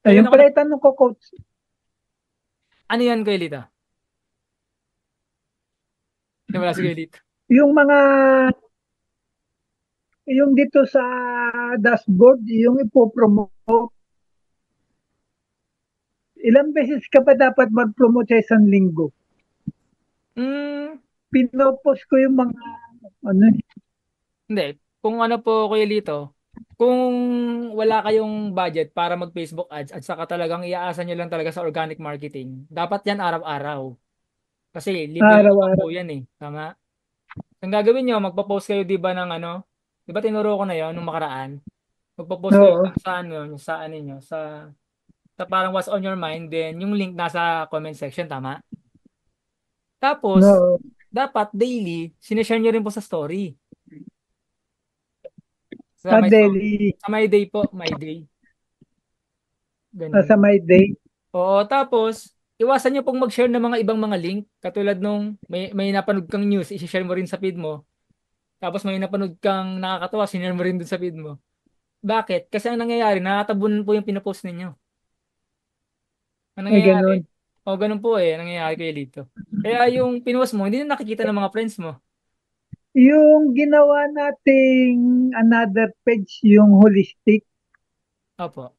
Ayun Kailan ako pala itanong ko, coach. ano yan kay Lito? Wala si kay Lito. Yung mga, yung dito sa dashboard, yung ipopromote, ilang beses ka ba dapat mag-promote sa isang linggo? Hmm, Pinopost ko yung mga, ano, hindi. Kung ano po Kuya Lito, kung wala kayong budget para mag-Facebook ads at saka talagang iaasa nyo lang talaga sa organic marketing, dapat yan araw-araw. Kasi libre lang naman po araw-araw. yan eh. Tama? Ang gagawin nyo, magpo-post kayo 'di ba ng ano? 'Di ba tinuro ko na 'yon nung makaraan? Magpo-post kayo Oo, dun sa ano, sa ano niyo, sa parang what's on your mind, then yung link nasa comment section, tama? Tapos no, dapat daily sineshare niyo rin po sa story. Sa sa my story. daily, Sa my day po, my day. Ganun. sa my day. Oo, tapos iwasan niyo pong mag-share ng mga ibang mga link katulad nung may napanood kang news, i-share mo rin sa feed mo. Tapos may napanood kang nakakatawa, sinare mo rin dun sa feed mo. Bakit? Kasi ang nangyayari, nakatabunan po yung pinopost ninyo. Ang Ay, nangyayari, ganun. ganun po eh, nangyayari kayo dito. Kaya yung pinost mo, hindi na nakikita ng mga friends mo. Yung ginawa nating another page, yung holistic, Opo.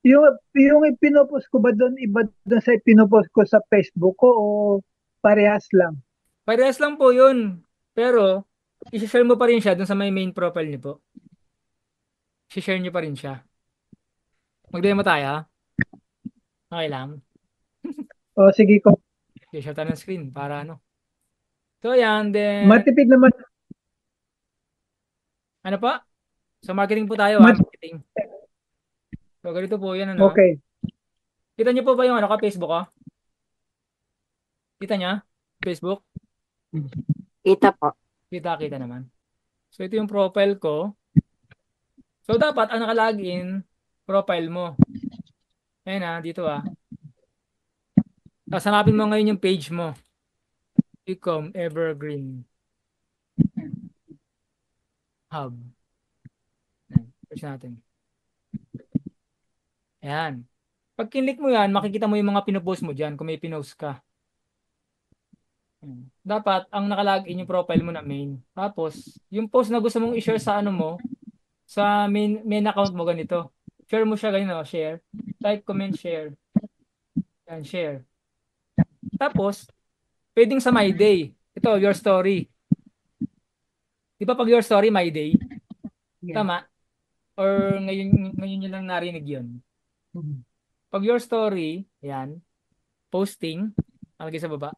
yung ipinopost ko ba doon, iba doon sa ipinopost ko sa Facebook ko o parehas lang? Parehas lang po yun. Pero, isi-share mo pa rin siya dun sa may main profile niyo po. I-share niyo pa rin siya. Mag-demo tayo. Okay lang. O sige ko, I-share tayo ng screen para ano. So yan, then, matipid naman, ano pa? So marketing po tayo mat, marketing. So ganito po yan ano. okay. Kita niyo po ba yung ano ka Facebook ko? Kita niya? Facebook? Kita po. Kita naman. So ito yung profile ko. So dapat ang nakalagin profile mo. Ayan dito Tapos hanapin mo ngayon yung page mo. Become Evergreen Hub. Ayan, search natin. Ayan. Pag kinlik mo yan, makikita mo yung mga pinopost mo dyan kung may pinost ka. Ayan. Dapat ang nakalagin yung profile mo na main. Tapos, yung post na gusto mong i-share sa ano mo, sa main account mo ganito. Share mo siya ganito, share. Like, comment, share. Yan, share. Tapos, pwedeng sa My Day. Ito, your story. Di ba pag your story, My Day? Yan. Tama? Or ngayon nyo lang narinig yun? Pag your story, yan, posting, nakalagay sa baba.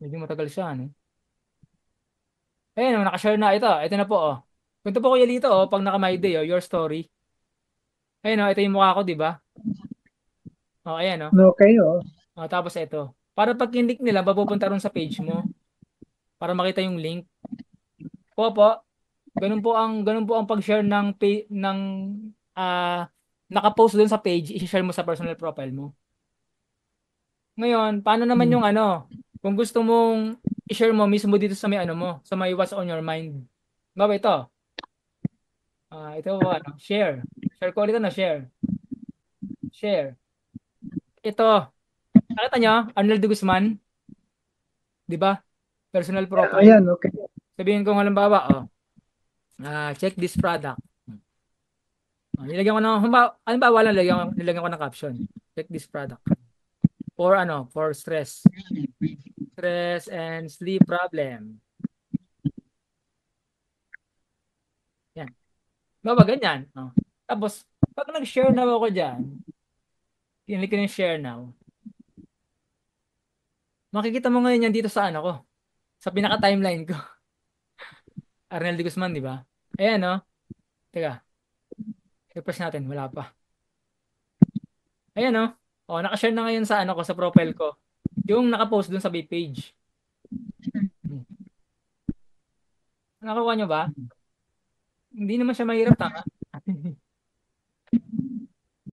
Medyo matagal siya, ano? Ayan, nakashare na. Ito na po, oh. Kwento po kuya dito, pag naka-My Day, your story. Ayan, ito yung mukha ko, di ba? Ayan, Okay, oh. Tapos ito. Para pag kinlik nila, mapupunta ron sa page mo para makita yung link. Po. Ganun po ang pag-share ng ah naka-post doon sa page, i-share mo sa personal profile mo. Ngayon, paano naman yung ano, kung gusto mong i-share mo mismo dito sa may ano mo, sa may what's on your mind. Bawa ito. Ito po share. Share ko ulit na share. Share. Ito. Nakita nyo? Arnold de Guzman, 'di ba? Personal profile. Ayan, okay. Sabihin ko halimbawa, check this product. Nilagyan ko ng, halimbawa lang, nilagyan ko ng caption. Check this product. For stress. Stress and sleep problem. Yan. Baba, ganyan. Tapos, pag nag-share now ako dyan, pinili ko yung share now, makikita mo ngayon yan dito sa ano ko, sa pinaka-timeline ko. Arnel de Guzman, di ba? Ayan, no? Teka, refresh natin. Wala pa. Ayan, no? Nakashare na ngayon sa ano ko, sa profile ko. Yung nakapost dun sa big page. Hmm. Nakakuha nyo ba? Hindi naman siya mahirap, tama?